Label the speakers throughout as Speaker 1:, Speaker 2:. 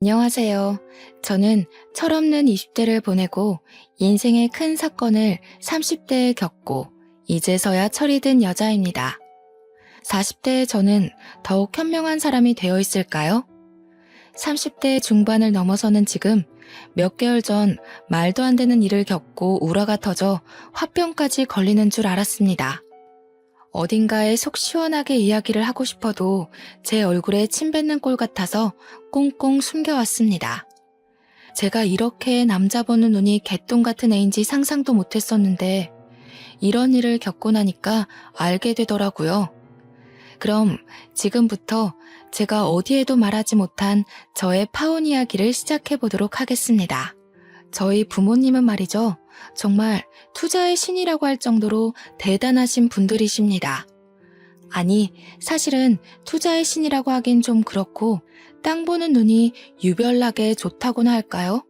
Speaker 1: 안녕하세요. 저는 철없는 20대를 보내고 인생의 큰 사건을 30대에 겪고 이제서야 철이 든 여자입니다. 40대의 저는 더욱 현명한 사람이 되어 있을까요? 30대 중반을 넘어서는 지금 몇 개월 전 말도 안 되는 일을 겪고 우라가 터져 화병까지 걸리는 줄 알았습니다. 어딘가에 속 시원하게 이야기를 하고 싶어도 제 얼굴에 침 뱉는 꼴 같아서 꽁꽁 숨겨왔습니다. 제가 이렇게 남자 보는 눈이 개똥 같은 애인지 상상도 못했었는데 이런 일을 겪고 나니까 알게 되더라고요. 그럼 지금부터 제가 어디에도 말하지 못한 저의 파혼 이야기를 시작해 보도록 하겠습니다. 저희 부모님은 말이죠. 정말 투자의 신이라고 할 정도로 대단하신 분들이십니다. 아니, 사실은 투자의 신이라고 하긴 좀 그렇고 땅 보는 눈이 유별나게 좋다고나 할까요?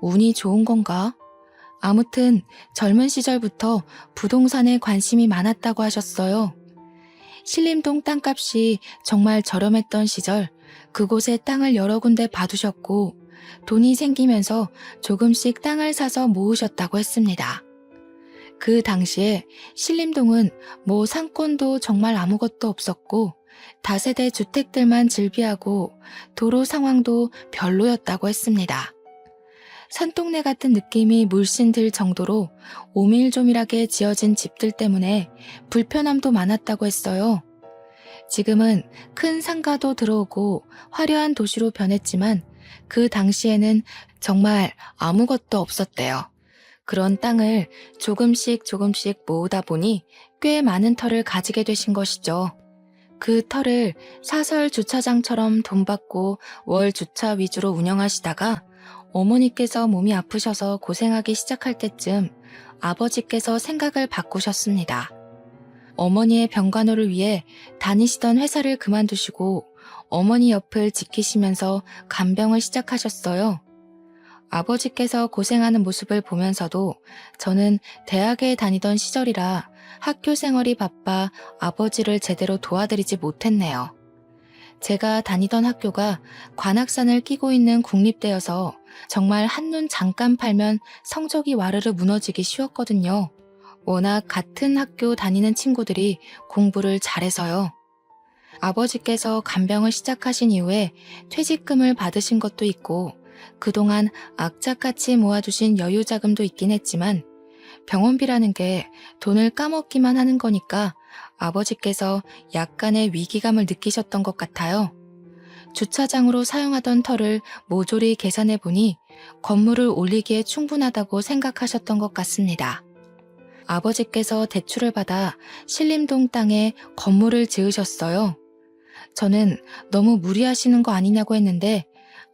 Speaker 1: 운이 좋은 건가? 아무튼 젊은 시절부터 부동산에 관심이 많았다고 하셨어요. 신림동 땅값이 정말 저렴했던 시절 그곳에 땅을 여러 군데 봐두셨고 돈이 생기면서 조금씩 땅을 사서 모으셨다고 했습니다. 그 당시에 신림동은 뭐 상권도 정말 아무것도 없었고 다세대 주택들만 즐비하고 도로 상황도 별로였다고 했습니다. 산동네 같은 느낌이 물씬 들 정도로 오밀조밀하게 지어진 집들 때문에 불편함도 많았다고 했어요. 지금은 큰 상가도 들어오고 화려한 도시로 변했지만 그 당시에는 정말 아무것도 없었대요. 그런 땅을 조금씩 모으다 보니 꽤 많은 터를 가지게 되신 것이죠. 그 터를 사설 주차장처럼 돈 받고 월 주차 위주로 운영하시다가 어머니께서 몸이 아프셔서 고생하기 시작할 때쯤 아버지께서 생각을 바꾸셨습니다. 어머니의 병간호를 위해 다니시던 회사를 그만두시고 어머니 옆을 지키시면서 간병을 시작하셨어요. 아버지께서 고생하는 모습을 보면서도 저는 대학에 다니던 시절이라 학교 생활이 바빠 아버지를 제대로 도와드리지 못했네요. 제가 다니던 학교가 관악산을 끼고 있는 국립대여서 정말 한눈 잠깐 팔면 성적이 와르르 무너지기 쉬웠거든요. 워낙 같은 학교 다니는 친구들이 공부를 잘해서요. 아버지께서 간병을 시작하신 이후에 퇴직금을 받으신 것도 있고 그동안 악착같이 모아두신 여유자금도 있긴 했지만 병원비라는 게 돈을 까먹기만 하는 거니까 아버지께서 약간의 위기감을 느끼셨던 것 같아요. 주차장으로 사용하던 터를 모조리 계산해 보니 건물을 올리기에 충분하다고 생각하셨던 것 같습니다. 아버지께서 대출을 받아 신림동 땅에 건물을 지으셨어요. 저는 너무 무리하시는 거 아니냐고 했는데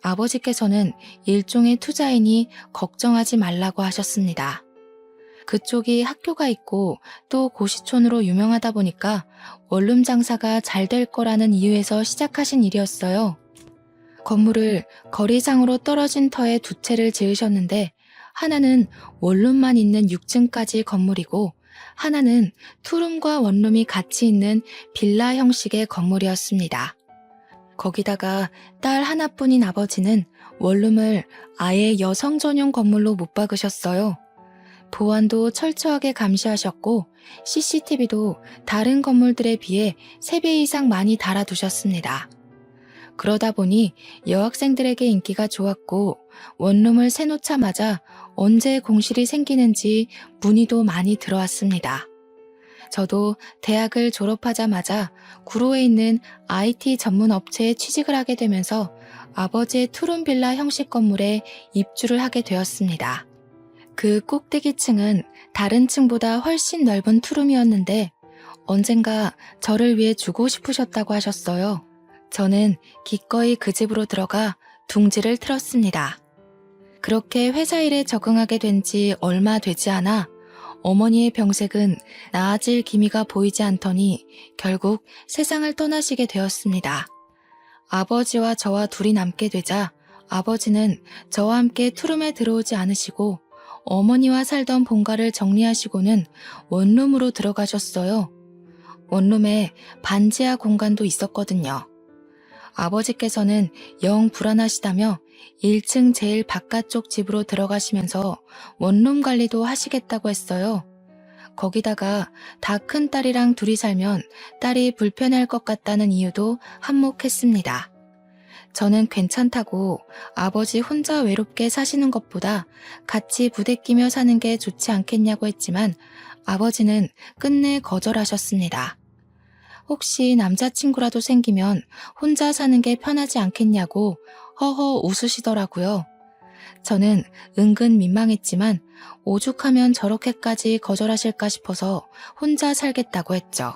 Speaker 1: 아버지께서는 일종의 투자이니 걱정하지 말라고 하셨습니다. 그쪽이 학교가 있고 또 고시촌으로 유명하다 보니까 원룸 장사가 잘 될 거라는 이유에서 시작하신 일이었어요. 건물을 거리상으로 떨어진 터에 두 채를 지으셨는데 하나는 원룸만 있는 6층까지 건물이고 하나는 투룸과 원룸이 같이 있는 빌라 형식의 건물이었습니다. 거기다가 딸 하나뿐인 아버지는 원룸을 아예 여성 전용 건물로 못 박으셨어요. 보안도 철저하게 감시하셨고 CCTV도 다른 건물들에 비해 3배 이상 많이 달아두셨습니다. 그러다 보니 여학생들에게 인기가 좋았고 원룸을 세놓자마자 언제 공실이 생기는지 문의도 많이 들어왔습니다. 저도 대학을 졸업하자마자 구로에 있는 IT 전문 업체에 취직을 하게 되면서 아버지의 투룸 빌라 형식 건물에 입주를 하게 되었습니다. 그 꼭대기층은 다른 층보다 훨씬 넓은 투룸이었는데 언젠가 저를 위해 주고 싶으셨다고 하셨어요. 저는 기꺼이 그 집으로 들어가 둥지를 틀었습니다. 그렇게 회사 일에 적응하게 된 지 얼마 되지 않아 어머니의 병색은 나아질 기미가 보이지 않더니 결국 세상을 떠나시게 되었습니다. 아버지와 저와 둘이 남게 되자 아버지는 저와 함께 투룸에 들어오지 않으시고 어머니와 살던 본가를 정리하시고는 원룸으로 들어가셨어요. 원룸에 반지하 공간도 있었거든요. 아버지께서는 영 불안하시다며 1층 제일 바깥쪽 집으로 들어가시면서 원룸 관리도 하시겠다고 했어요. 거기다가 다 큰 딸이랑 둘이 살면 딸이 불편할 것 같다는 이유도 한몫했습니다. 저는 괜찮다고 아버지 혼자 외롭게 사시는 것보다 같이 부대끼며 사는 게 좋지 않겠냐고 했지만 아버지는 끝내 거절하셨습니다. 혹시 남자친구라도 생기면 혼자 사는 게 편하지 않겠냐고 허허 웃으시더라고요. 저는 은근 민망했지만 오죽하면 저렇게까지 거절하실까 싶어서 혼자 살겠다고 했죠.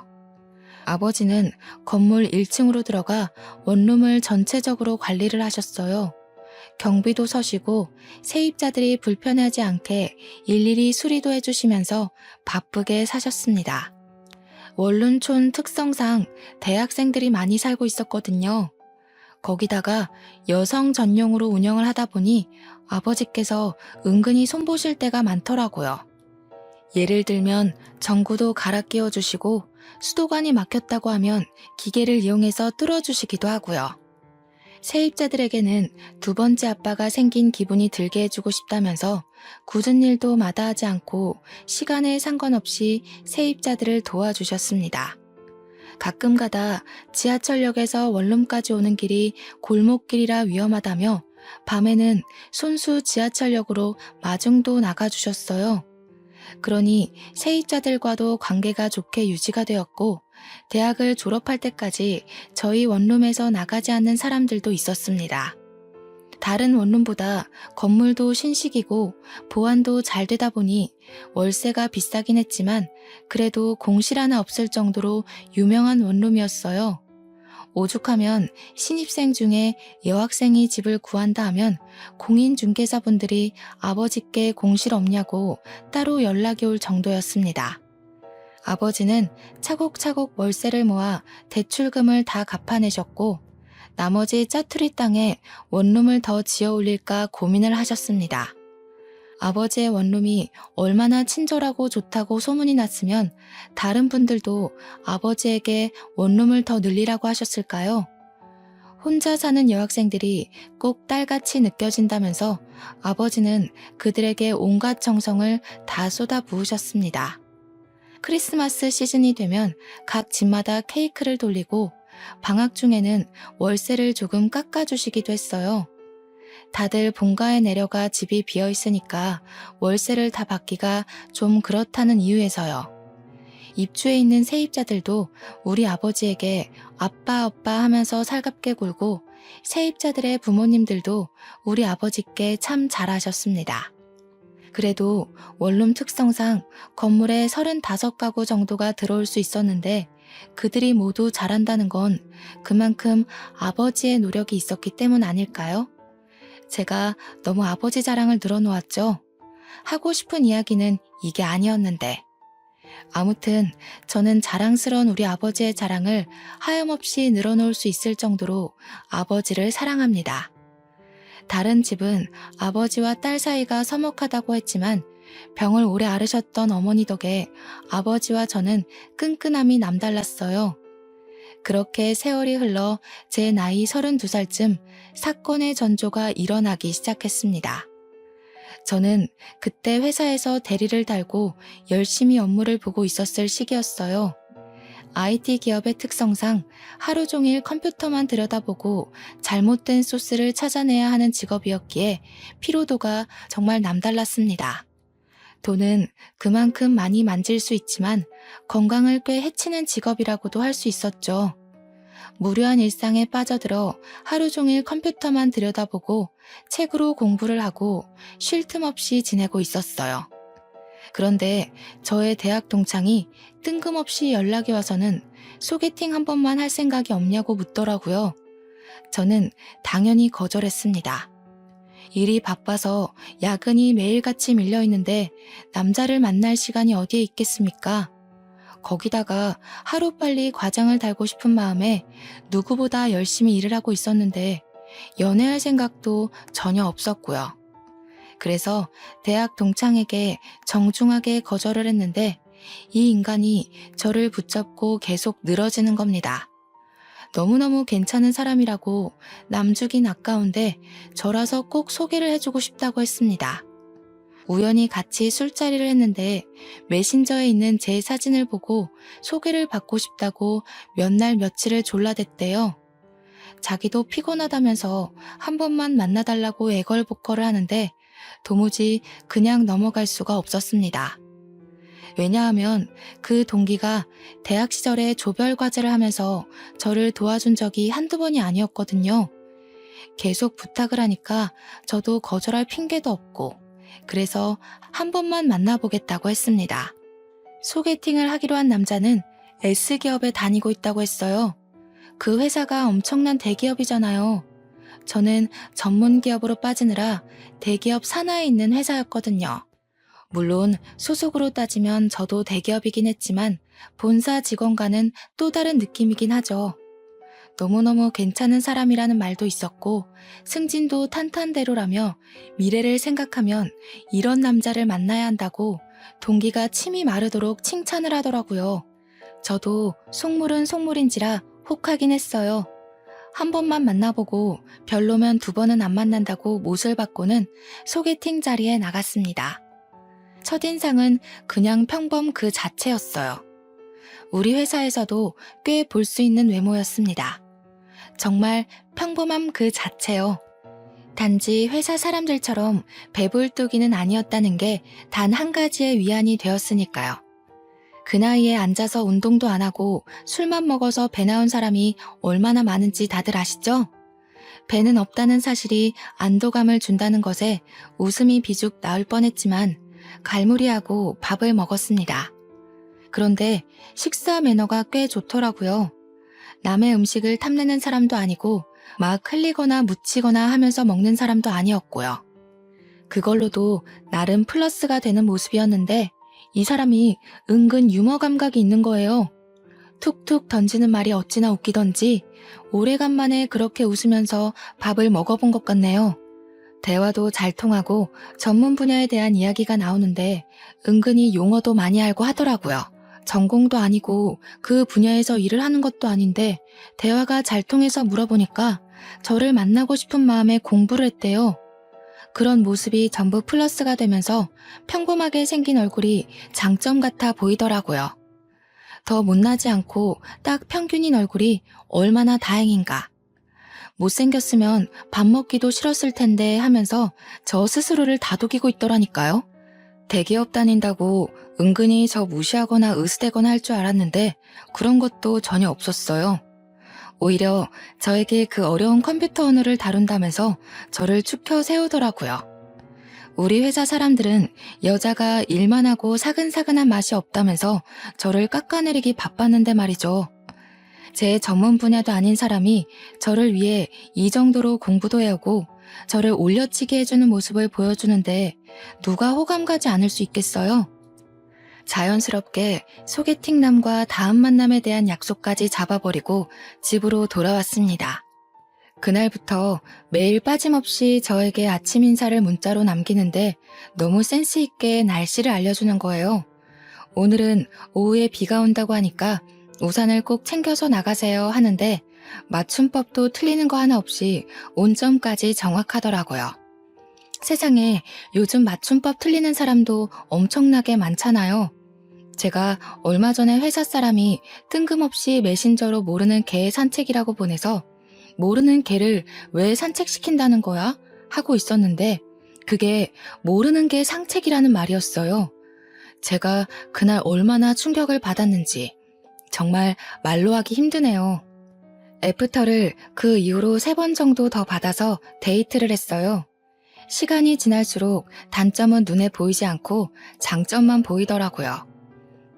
Speaker 1: 아버지는 건물 1층으로 들어가 원룸을 전체적으로 관리를 하셨어요. 경비도 서시고 세입자들이 불편하지 않게 일일이 수리도 해주시면서 바쁘게 사셨습니다. 원룸촌 특성상 대학생들이 많이 살고 있었거든요. 거기다가 여성 전용으로 운영을 하다 보니 아버지께서 은근히 손보실 때가 많더라고요. 예를 들면 전구도 갈아 끼워주시고 수도관이 막혔다고 하면 기계를 이용해서 뚫어주시기도 하고요. 세입자들에게는 두 번째 아빠가 생긴 기분이 들게 해주고 싶다면서 굳은 일도 마다하지 않고 시간에 상관없이 세입자들을 도와주셨습니다. 가끔가다 지하철역에서 원룸까지 오는 길이 골목길이라 위험하다며 밤에는 손수 지하철역으로 마중도 나가주셨어요. 그러니 세입자들과도 관계가 좋게 유지가 되었고 대학을 졸업할 때까지 저희 원룸에서 나가지 않는 사람들도 있었습니다. 다른 원룸보다 건물도 신식이고 보안도 잘 되다 보니 월세가 비싸긴 했지만 그래도 공실 하나 없을 정도로 유명한 원룸이었어요. 오죽하면 신입생 중에 여학생이 집을 구한다 하면 공인중개사분들이 아버지께 공실 없냐고 따로 연락이 올 정도였습니다. 아버지는 차곡차곡 월세를 모아 대출금을 다 갚아내셨고 나머지 짜투리 땅에 원룸을 더 지어 올릴까 고민을 하셨습니다. 아버지의 원룸이 얼마나 친절하고 좋다고 소문이 났으면 다른 분들도 아버지에게 원룸을 더 늘리라고 하셨을까요? 혼자 사는 여학생들이 꼭 딸같이 느껴진다면서 아버지는 그들에게 온갖 정성을 다 쏟아 부으셨습니다. 크리스마스 시즌이 되면 각 집마다 케이크를 돌리고 방학 중에는 월세를 조금 깎아주시기도 했어요. 다들 본가에 내려가 집이 비어 있으니까 월세를 다 받기가 좀 그렇다는 이유에서요. 입주해 있는 세입자들도 우리 아버지에게 아빠 하면서 살갑게 굴고 세입자들의 부모님들도 우리 아버지께 참 잘하셨습니다. 그래도 원룸 특성상 건물에 35가구 정도가 들어올 수 있었는데 그들이 모두 잘한다는 건 그만큼 아버지의 노력이 있었기 때문 아닐까요? 제가 너무 아버지 자랑을 늘어놓았죠. 하고 싶은 이야기는 이게 아니었는데. 아무튼 저는 자랑스러운 우리 아버지의 자랑을 하염없이 늘어놓을 수 있을 정도로 아버지를 사랑합니다. 다른 집은 아버지와 딸 사이가 서먹하다고 했지만 병을 오래 앓으셨던 어머니 덕에 아버지와 저는 끈끈함이 남달랐어요. 그렇게 세월이 흘러 제 나이 32살쯤 사건의 전조가 일어나기 시작했습니다. 저는 그때 회사에서 대리를 달고 열심히 업무를 보고 있었을 시기였어요. IT 기업의 특성상 하루 종일 컴퓨터만 들여다보고 잘못된 소스를 찾아내야 하는 직업이었기에 피로도가 정말 남달랐습니다. 돈은 그만큼 많이 만질 수 있지만 건강을 꽤 해치는 직업이라고도 할 수 있었죠. 무료한 일상에 빠져들어 하루 종일 컴퓨터만 들여다보고 책으로 공부를 하고 쉴 틈 없이 지내고 있었어요. 그런데 저의 대학 동창이 뜬금없이 연락이 와서는 소개팅 한 번만 할 생각이 없냐고 묻더라고요. 저는 당연히 거절했습니다. 일이 바빠서 야근이 매일같이 밀려 있는데 남자를 만날 시간이 어디에 있겠습니까? 거기다가 하루빨리 과장을 달고 싶은 마음에 누구보다 열심히 일을 하고 있었는데 연애할 생각도 전혀 없었고요. 그래서 대학 동창에게 정중하게 거절을 했는데 이 인간이 저를 붙잡고 계속 늘어지는 겁니다. 너무너무 괜찮은 사람이라고 남주긴 아까운데 저라서 꼭 소개를 해주고 싶다고 했습니다. 우연히 같이 술자리를 했는데 메신저에 있는 제 사진을 보고 소개를 받고 싶다고 몇 날 며칠을 졸라댔대요. 자기도 피곤하다면서 한 번만 만나달라고 애걸복걸을 하는데 도무지 그냥 넘어갈 수가 없었습니다. 왜냐하면 그 동기가 대학 시절에 조별과제를 하면서 저를 도와준 적이 한두 번이 아니었거든요. 계속 부탁을 하니까 저도 거절할 핑계도 없고 그래서 한 번만 만나보겠다고 했습니다. 소개팅을 하기로 한 남자는 S기업에 다니고 있다고 했어요. 그 회사가 엄청난 대기업이잖아요. 저는 전문 기업으로 빠지느라 대기업 산하에 있는 회사였거든요. 물론 소속으로 따지면 저도 대기업이긴 했지만 본사 직원과는 또 다른 느낌이긴 하죠. 너무너무 괜찮은 사람이라는 말도 있었고 승진도 탄탄대로라며 미래를 생각하면 이런 남자를 만나야 한다고 동기가 침이 마르도록 칭찬을 하더라고요. 저도 속물은 속물인지라 혹하긴 했어요. 한 번만 만나보고 별로면 두 번은 안 만난다고 못을 받고는 소개팅 자리에 나갔습니다. 첫인상은 그냥 평범 그 자체였어요. 우리 회사에서도 꽤 볼 수 있는 외모였습니다. 정말 평범함 그 자체요. 단지 회사 사람들처럼 배불뚝이는 아니었다는 게 단 한 가지의 위안이 되었으니까요. 그 나이에 앉아서 운동도 안 하고 술만 먹어서 배 나온 사람이 얼마나 많은지 다들 아시죠? 배는 없다는 사실이 안도감을 준다는 것에 웃음이 비죽 나올 뻔했지만 갈무리하고 밥을 먹었습니다. 그런데 식사 매너가 꽤 좋더라고요. 남의 음식을 탐내는 사람도 아니고 막 흘리거나 묻히거나 하면서 먹는 사람도 아니었고요. 그걸로도 나름 플러스가 되는 모습이었는데 이 사람이 은근 유머 감각이 있는 거예요. 툭툭 던지는 말이 어찌나 웃기던지 오래간만에 그렇게 웃으면서 밥을 먹어본 것 같네요. 대화도 잘 통하고 전문 분야에 대한 이야기가 나오는데 은근히 용어도 많이 알고 하더라고요. 전공도 아니고 그 분야에서 일을 하는 것도 아닌데 대화가 잘 통해서 물어보니까 저를 만나고 싶은 마음에 공부를 했대요. 그런 모습이 전부 플러스가 되면서 평범하게 생긴 얼굴이 장점 같아 보이더라고요. 더 못나지 않고 딱 평균인 얼굴이 얼마나 다행인가. 못생겼으면 밥 먹기도 싫었을 텐데 하면서 저 스스로를 다독이고 있더라니까요. 대기업 다닌다고 은근히 저 무시하거나 으스대거나 할 줄 알았는데 그런 것도 전혀 없었어요. 오히려 저에게 그 어려운 컴퓨터 언어를 다룬다면서 저를 축혀 세우더라고요. 우리 회사 사람들은 여자가 일만 하고 사근사근한 맛이 없다면서 저를 깎아내리기 바빴는데 말이죠. 제 전문 분야도 아닌 사람이 저를 위해 이 정도로 공부도 해오고 저를 올려치게 해주는 모습을 보여주는데 누가 호감 가지 않을 수 있겠어요? 자연스럽게 소개팅남과 다음 만남에 대한 약속까지 잡아버리고 집으로 돌아왔습니다. 그날부터 매일 빠짐없이 저에게 아침 인사를 문자로 남기는데 너무 센스 있게 날씨를 알려주는 거예요. 오늘은 오후에 비가 온다고 하니까 우산을 꼭 챙겨서 나가세요 하는데 맞춤법도 틀리는 거 하나 없이 온점까지 정확하더라고요. 세상에 요즘 맞춤법 틀리는 사람도 엄청나게 많잖아요. 제가 얼마 전에 회사 사람이 뜬금없이 메신저로 모르는 개의 산책이라고 보내서 모르는 개를 왜 산책시킨다는 거야? 하고 있었는데 그게 모르는 개 산책이라는 말이었어요. 제가 그날 얼마나 충격을 받았는지 정말 말로 하기 힘드네요. 애프터를 그 이후로 3번 정도 더 받아서 데이트를 했어요. 시간이 지날수록 단점은 눈에 보이지 않고 장점만 보이더라고요.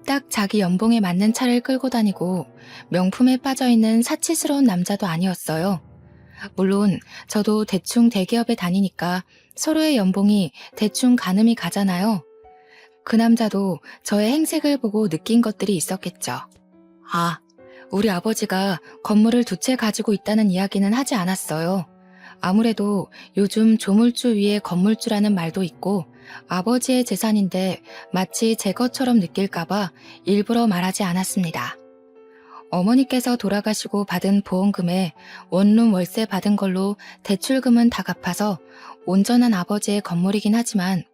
Speaker 1: 딱 자기 연봉에 맞는 차를 끌고 다니고 명품에 빠져있는 사치스러운 남자도 아니었어요. 물론 저도 대충 대기업에 다니니까 서로의 연봉이 대충 가늠이 가잖아요. 그 남자도 저의 행색을 보고 느낀 것들이 있었겠죠. 아, 우리 아버지가 건물을 2채 가지고 있다는 이야기는 하지 않았어요. 아무래도 요즘 조물주 위에 건물주라는 말도 있고 아버지의 재산인데 마치 제 것처럼 느낄까봐 일부러 말하지 않았습니다. 어머니께서 돌아가시고 받은 보험금에 원룸 월세 받은 걸로 대출금은 다 갚아서 온전한 아버지의 건물이긴 하지만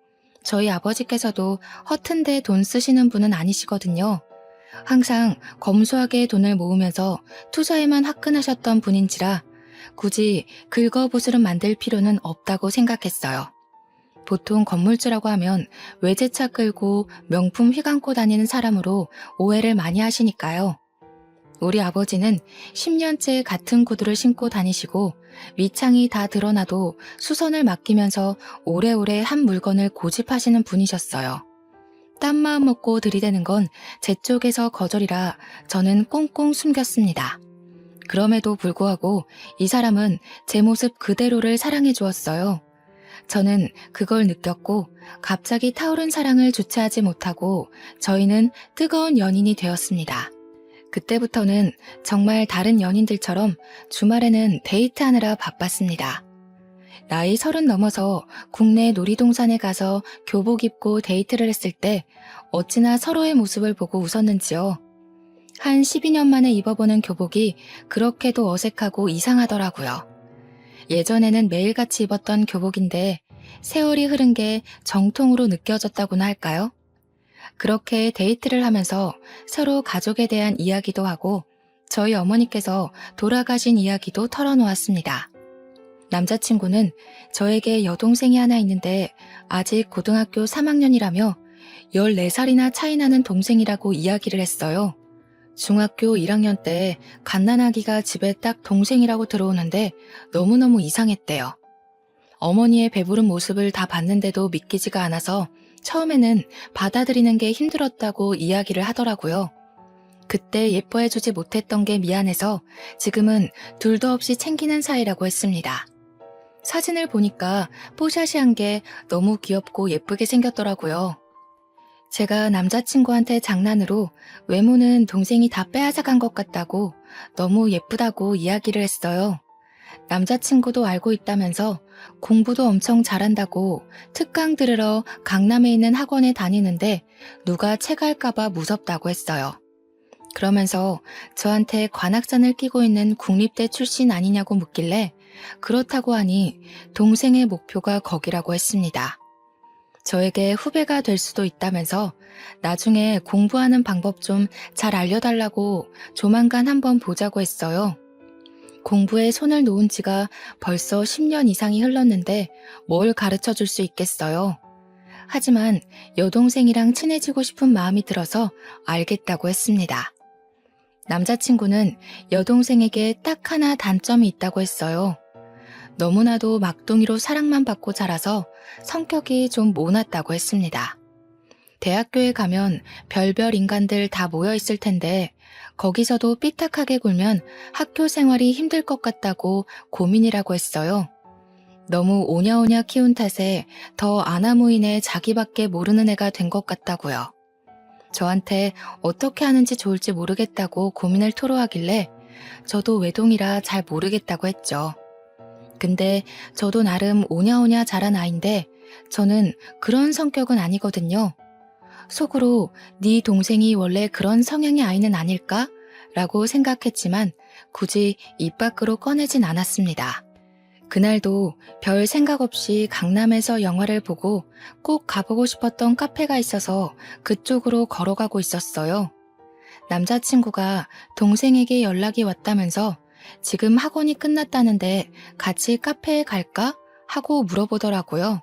Speaker 1: 저희 아버지께서도 허튼데 돈 쓰시는 분은 아니시거든요. 항상 검소하게 돈을 모으면서 투자에만 화끈하셨던 분인지라 굳이 긁어부스름 만들 필요는 없다고 생각했어요. 보통 건물주라고 하면 외제차 끌고 명품 휘감고 다니는 사람으로 오해를 많이 하시니까요. 우리 아버지는 10년째 같은 구두를 신고 다니시고 밑창이 다 드러나도 수선을 맡기면서 오래오래 한 물건을 고집하시는 분이셨어요. 딴 마음 먹고 들이대는 건 제 쪽에서 거절이라 저는 꽁꽁 숨겼습니다. 그럼에도 불구하고 이 사람은 제 모습 그대로를 사랑해 주었어요. 저는 그걸 느꼈고 갑자기 타오른 사랑을 주체하지 못하고 저희는 뜨거운 연인이 되었습니다. 그때부터는 정말 다른 연인들처럼 주말에는 데이트하느라 바빴습니다. 나이 30 넘어서 국내 놀이동산에 가서 교복 입고 데이트를 했을 때 어찌나 서로의 모습을 보고 웃었는지요. 한 12년 만에 입어보는 교복이 그렇게도 어색하고 이상하더라고요. 예전에는 매일같이 입었던 교복인데 세월이 흐른 게 정통으로 느껴졌다고나 할까요? 그렇게 데이트를 하면서 서로 가족에 대한 이야기도 하고 저희 어머니께서 돌아가신 이야기도 털어놓았습니다. 남자친구는 저에게 여동생이 하나 있는데 아직 고등학교 3학년이라며 14살이나 차이 나는 동생이라고 이야기를 했어요. 중학교 1학년 때 갓난아기가 집에 딱 동생이라고 들어오는데 너무너무 이상했대요. 어머니의 배부른 모습을 다 봤는데도 믿기지가 않아서 처음에는 받아들이는 게 힘들었다고 이야기를 하더라고요. 그때 예뻐해주지 못했던 게 미안해서 지금은 둘도 없이 챙기는 사이라고 했습니다. 사진을 보니까 뽀샤시한 게 너무 귀엽고 예쁘게 생겼더라고요. 제가 남자친구한테 장난으로 외모는 동생이 다 빼앗아간 것 같다고 너무 예쁘다고 이야기를 했어요. 남자친구도 알고 있다면서 공부도 엄청 잘한다고 특강 들으러 강남에 있는 학원에 다니는데 누가 체갈까봐 무섭다고 했어요. 그러면서 저한테 관악산을 끼고 있는 국립대 출신 아니냐고 묻길래 그렇다고 하니 동생의 목표가 거기라고 했습니다. 저에게 후배가 될 수도 있다면서 나중에 공부하는 방법 좀 잘 알려달라고 조만간 한번 보자고 했어요. 공부에 손을 놓은 지가 벌써 10년 이상이 흘렀는데 뭘 가르쳐 줄 수 있겠어요. 하지만 여동생이랑 친해지고 싶은 마음이 들어서 알겠다고 했습니다. 남자친구는 여동생에게 딱 하나 단점이 있다고 했어요. 너무나도 막둥이로 사랑만 받고 자라서 성격이 좀 모났다고 했습니다. 대학교에 가면 별별 인간들 다 모여 있을 텐데 거기서도 삐딱하게 굴면 학교 생활이 힘들 것 같다고 고민이라고 했어요. 너무 오냐오냐 키운 탓에 더 아나무인의 자기밖에 모르는 애가 된 것 같다고요. 저한테 어떻게 하는지 좋을지 모르겠다고 고민을 토로하길래 저도 외동이라 잘 모르겠다고 했죠. 근데 저도 나름 오냐오냐 자란 아인데 저는 그런 성격은 아니거든요. 속으로 네 동생이 원래 그런 성향의 아이는 아닐까? 라고 생각했지만 굳이 입 밖으로 꺼내진 않았습니다. 그날도 별 생각 없이 강남에서 영화를 보고 꼭 가보고 싶었던 카페가 있어서 그쪽으로 걸어가고 있었어요. 남자친구가 동생에게 연락이 왔다면서 지금 학원이 끝났다는데 같이 카페에 갈까? 하고 물어보더라고요.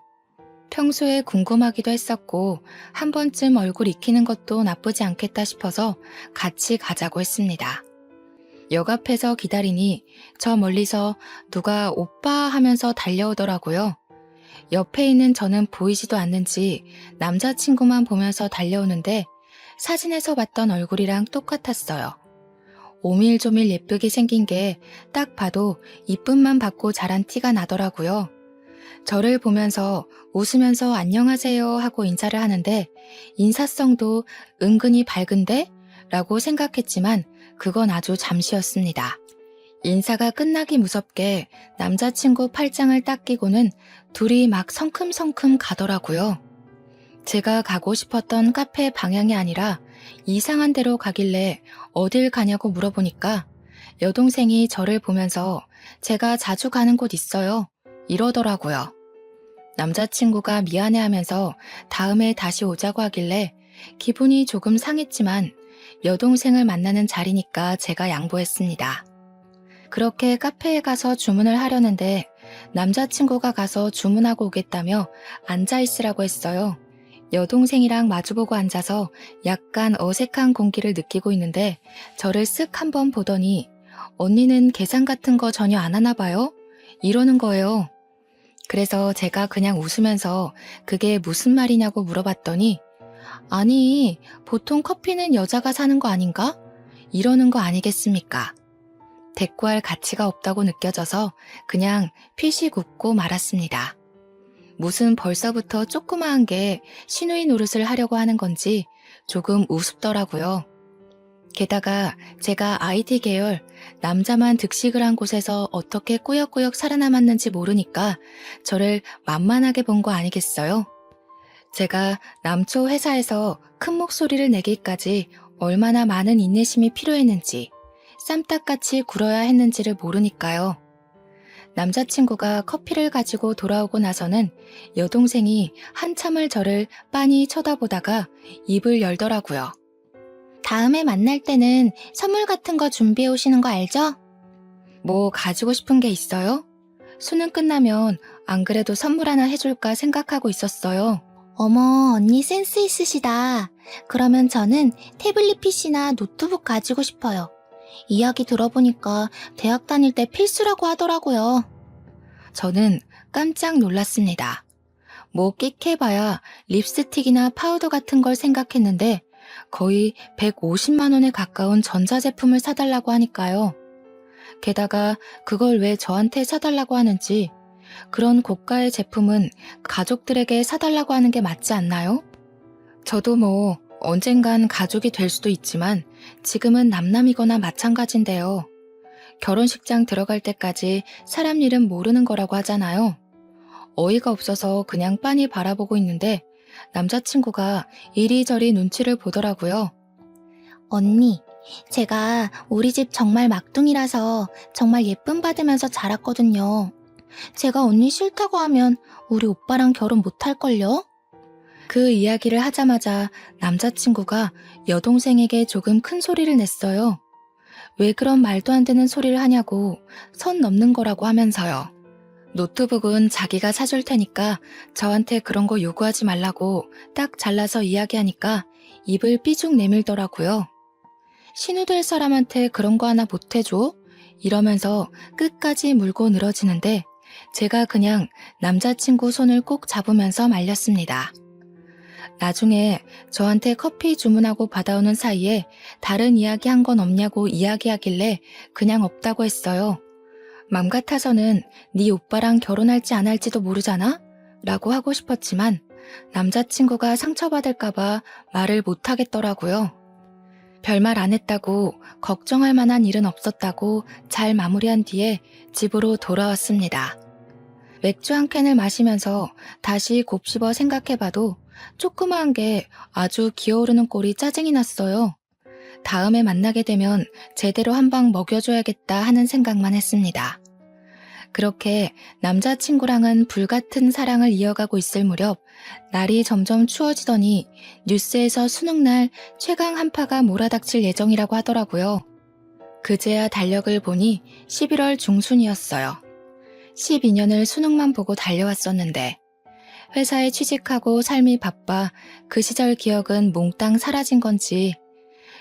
Speaker 1: 평소에 궁금하기도 했었고 한 번쯤 얼굴 익히는 것도 나쁘지 않겠다 싶어서 같이 가자고 했습니다. 역 앞에서 기다리니 저 멀리서 누가 오빠 하면서 달려오더라고요. 옆에 있는 저는 보이지도 않는지 남자친구만 보면서 달려오는데 사진에서 봤던 얼굴이랑 똑같았어요. 오밀조밀 예쁘게 생긴 게 딱 봐도 이쁨만 받고 자란 티가 나더라고요. 저를 보면서 웃으면서 안녕하세요 하고 인사를 하는데 인사성도 은근히 밝은데? 라고 생각했지만 그건 아주 잠시였습니다. 인사가 끝나기 무섭게 남자친구 팔짱을 딱 끼고는 둘이 막 성큼성큼 가더라고요. 제가 가고 싶었던 카페 방향이 아니라 이상한 데로 가길래 어딜 가냐고 물어보니까 여동생이 저를 보면서 제가 자주 가는 곳 있어요. 이러더라고요. 남자친구가 미안해하면서 다음에 다시 오자고 하길래 기분이 조금 상했지만 여동생을 만나는 자리니까 제가 양보했습니다. 그렇게 카페에 가서 주문을 하려는데 남자친구가 가서 주문하고 오겠다며 앉아있으라고 했어요. 여동생이랑 마주보고 앉아서 약간 어색한 공기를 느끼고 있는데 저를 쓱 한번 보더니 언니는 계산 같은 거 전혀 안 하나 봐요? 이러는 거예요. 그래서 제가 그냥 웃으면서 그게 무슨 말이냐고 물어봤더니 아니, 보통 커피는 여자가 사는 거 아닌가? 이러는 거 아니겠습니까? 대꾸할 가치가 없다고 느껴져서 그냥 피식 웃고 말았습니다. 무슨 벌써부터 조그마한 게 시누이 노릇을 하려고 하는 건지 조금 우습더라고요. 게다가 제가 IT 계열 남자만 득식을 한 곳에서 어떻게 꾸역꾸역 살아남았는지 모르니까 저를 만만하게 본 거 아니겠어요? 제가 남초 회사에서 큰 목소리를 내기까지 얼마나 많은 인내심이 필요했는지 쌈딱같이 굴어야 했는지를 모르니까요. 남자친구가 커피를 가지고 돌아오고 나서는 여동생이 한참을 저를 빤히 쳐다보다가 입을 열더라고요. 다음에 만날 때는 선물 같은 거 준비해 오시는 거 알죠? 뭐 가지고 싶은 게 있어요? 수능 끝나면 안 그래도 선물 하나 해줄까 생각하고 있었어요. 어머, 언니 센스 있으시다. 그러면 저는 태블릿 PC나 노트북 가지고 싶어요. 이야기 들어보니까 대학 다닐 때 필수라고 하더라고요. 저는 깜짝 놀랐습니다. 뭐 끽해봐야 립스틱이나 파우더 같은 걸 생각했는데 거의 150만 원에 가까운 전자제품을 사달라고 하니까요. 게다가 그걸 왜 저한테 사달라고 하는지 그런 고가의 제품은 가족들에게 사달라고 하는 게 맞지 않나요? 저도 뭐 언젠간 가족이 될 수도 있지만 지금은 남남이거나 마찬가지인데요. 결혼식장 들어갈 때까지 사람 일은 모르는 거라고 하잖아요. 어이가 없어서 그냥 빤히 바라보고 있는데 남자친구가 이리저리 눈치를 보더라고요. 언니, 제가 우리 집 정말 막둥이라서 정말 예쁨 받으면서 자랐거든요. 제가 언니 싫다고 하면 우리 오빠랑 결혼 못할걸요? 그 이야기를 하자마자 남자친구가 여동생에게 조금 큰 소리를 냈어요. 왜 그런 말도 안 되는 소리를 하냐고 선 넘는 거라고 하면서요. 노트북은 자기가 사줄 테니까 저한테 그런 거 요구하지 말라고 딱 잘라서 이야기하니까 입을 삐죽 내밀더라고요. 신우 될 사람한테 그런 거 하나 못 해줘? 이러면서 끝까지 물고 늘어지는데 제가 그냥 남자친구 손을 꼭 잡으면서 말렸습니다. 나중에 저한테 커피 주문하고 받아오는 사이에 다른 이야기 한 건 없냐고 이야기하길래 그냥 없다고 했어요. 맘 같아서는 네 오빠랑 결혼할지 안 할지도 모르잖아? 라고 하고 싶었지만 남자친구가 상처받을까봐 말을 못하겠더라고요. 별말 안 했다고 걱정할 만한 일은 없었다고 잘 마무리한 뒤에 집으로 돌아왔습니다. 맥주 한 캔을 마시면서 다시 곱씹어 생각해봐도 조그마한 게 아주 기어오르는 꼴이 짜증이 났어요. 다음에 만나게 되면 제대로 한 방 먹여줘야겠다 하는 생각만 했습니다. 그렇게 남자친구랑은 불같은 사랑을 이어가고 있을 무렵 날이 점점 추워지더니 뉴스에서 수능날 최강 한파가 몰아닥칠 예정이라고 하더라고요. 그제야 달력을 보니 11월 중순이었어요. 12년을 수능만 보고 달려왔었는데 회사에 취직하고 삶이 바빠 그 시절 기억은 몽땅 사라진 건지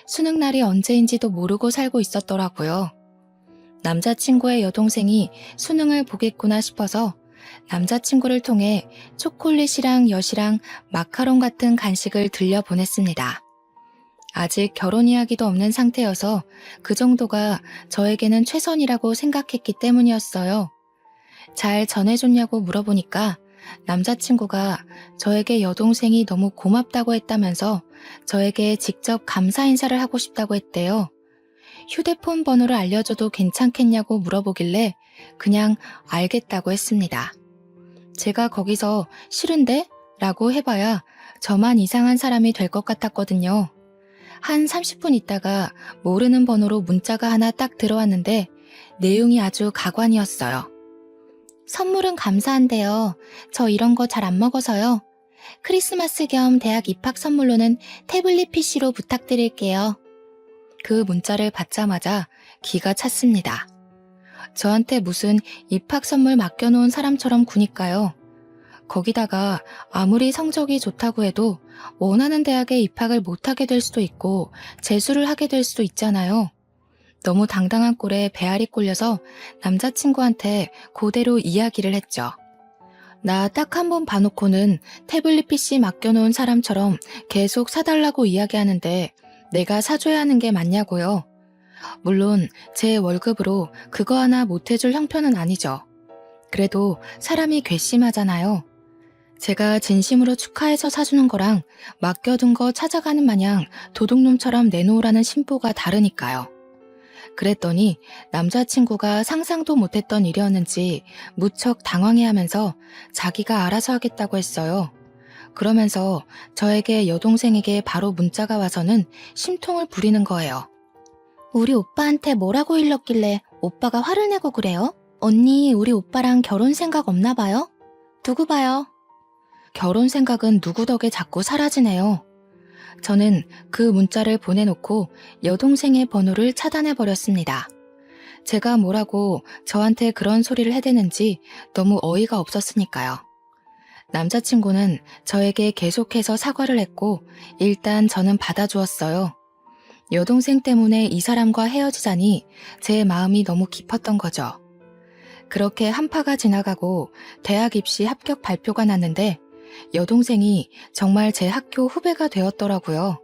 Speaker 1: 수능날이 언제인지도 모르고 살고 있었더라고요. 남자친구의 여동생이 수능을 보겠구나 싶어서 남자친구를 통해 초콜릿이랑 엿이랑 마카롱 같은 간식을 들려보냈습니다. 아직 결혼 이야기도 없는 상태여서 그 정도가 저에게는 최선이라고 생각했기 때문이었어요. 잘 전해줬냐고 물어보니까 남자친구가 저에게 여동생이 너무 고맙다고 했다면서 저에게 직접 감사 인사를 하고 싶다고 했대요. 휴대폰 번호를 알려줘도 괜찮겠냐고 물어보길래 그냥 알겠다고 했습니다. 제가 거기서 싫은데? 라고 해봐야 저만 이상한 사람이 될 것 같았거든요. 한 30분 있다가 모르는 번호로 문자가 하나 딱 들어왔는데 내용이 아주 가관이었어요. 선물은 감사한데요. 저 이런 거 잘 안 먹어서요. 크리스마스 겸 대학 입학 선물로는 태블릿 PC로 부탁드릴게요. 그 문자를 받자마자 기가 찼습니다. 저한테 무슨 입학 선물 맡겨놓은 사람처럼 구니까요. 거기다가 아무리 성적이 좋다고 해도 원하는 대학에 입학을 못하게 될 수도 있고 재수를 하게 될 수도 있잖아요. 너무 당당한 꼴에 배알이 꼴려서 남자친구한테 그대로 이야기를 했죠. 나 딱 한 번 봐놓고는 태블릿 PC 맡겨놓은 사람처럼 계속 사달라고 이야기하는데 내가 사줘야 하는 게 맞냐고요. 물론 제 월급으로 그거 하나 못해줄 형편은 아니죠. 그래도 사람이 괘씸하잖아요. 제가 진심으로 축하해서 사주는 거랑 맡겨둔 거 찾아가는 마냥 도둑놈처럼 내놓으라는 심보가 다르니까요. 그랬더니 남자친구가 상상도 못했던 일이었는지 무척 당황해하면서 자기가 알아서 하겠다고 했어요. 그러면서 저에게 여동생에게 바로 문자가 와서는 심통을 부리는 거예요. 우리 오빠한테 뭐라고 일렀길래 오빠가 화를 내고 그래요? 언니, 우리 오빠랑 결혼 생각 없나 봐요? 두고 봐요. 결혼 생각은 누구 덕에 자꾸 사라지네요. 저는 그 문자를 보내놓고 여동생의 번호를 차단해버렸습니다. 제가 뭐라고 저한테 그런 소리를 해대는지 너무 어이가 없었으니까요. 남자친구는 저에게 계속해서 사과를 했고 일단 저는 받아주었어요. 여동생 때문에 이 사람과 헤어지자니 제 마음이 너무 깊었던 거죠. 그렇게 한파가 지나가고 대학 입시 합격 발표가 났는데 여동생이 정말 제 학교 후배가 되었더라고요.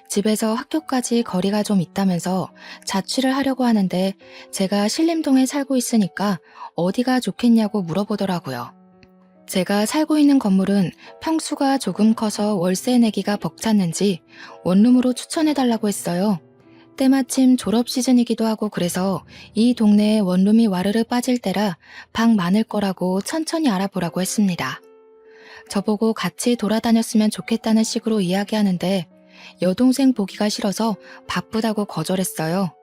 Speaker 1: 집에서 학교까지 거리가 좀 있다면서 자취를 하려고 하는데 제가 신림동에 살고 있으니까 어디가 좋겠냐고 물어보더라고요. 제가 살고 있는 건물은 평수가 조금 커서 월세 내기가 벅찼는지 원룸으로 추천해달라고 했어요. 때마침 졸업 시즌이기도 하고 그래서 이 동네에 원룸이 와르르 빠질 때라 방 많을 거라고 천천히 알아보라고 했습니다. 저보고 같이 돌아다녔으면 좋겠다는 식으로 이야기하는데 여동생 보기가 싫어서 바쁘다고 거절했어요.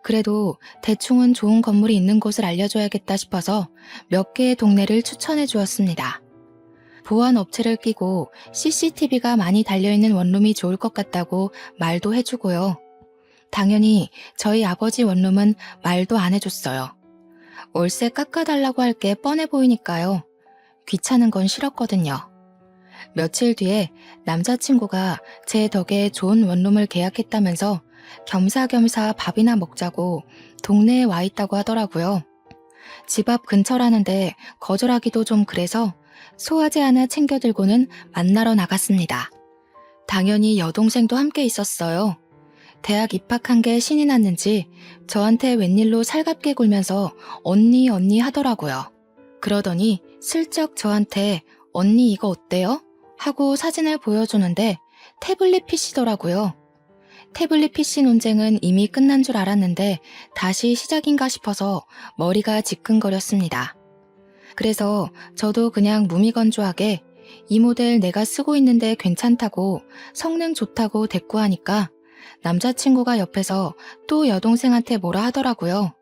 Speaker 1: 그래도 대충은 좋은 건물이 있는 곳을 알려줘야겠다 싶어서 몇 개의 동네를 추천해 주었습니다. 보안 업체를 끼고 CCTV가 많이 달려있는 원룸이 좋을 것 같다고 말도 해주고요. 당연히 저희 아버지 원룸은 말도 안 해줬어요. 월세 깎아달라고 할 게 뻔해 보이니까요. 귀찮은 건 싫었거든요. 며칠 뒤에 남자친구가 제 덕에 좋은 원룸을 계약했다면서 겸사겸사 밥이나 먹자고 동네에 와 있다고 하더라고요. 집 앞 근처라는데 거절하기도 좀 그래서 소화제 하나 챙겨 들고는 만나러 나갔습니다. 당연히 여동생도 함께 있었어요. 대학 입학한 게 신이 났는지 저한테 웬일로 살갑게 굴면서 언니 언니 하더라고요. 그러더니 슬쩍 저한테 언니 이거 어때요? 하고 사진을 보여주는데 태블릿 PC더라고요. 태블릿 PC 논쟁은 이미 끝난 줄 알았는데 다시 시작인가 싶어서 머리가 지끈거렸습니다. 그래서 저도 그냥 무미건조하게 이 모델 내가 쓰고 있는데 괜찮다고 성능 좋다고 대꾸하니까 남자친구가 옆에서 또 여동생한테 뭐라 하더라고요.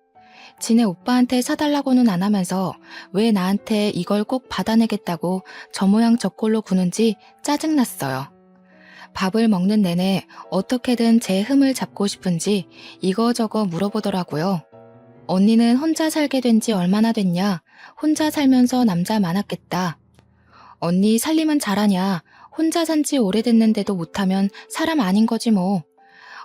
Speaker 1: 지네 오빠한테 사달라고는 안 하면서 왜 나한테 이걸 꼭 받아내겠다고 저 모양 저 꼴로 구는지 짜증났어요. 밥을 먹는 내내 어떻게든 제 흠을 잡고 싶은지 이거저거 물어보더라고요. 언니는 혼자 살게 된 지 얼마나 됐냐? 혼자 살면서 남자 많았겠다. 언니 살림은 잘하냐? 혼자 산 지 오래됐는데도 못하면 사람 아닌 거지 뭐.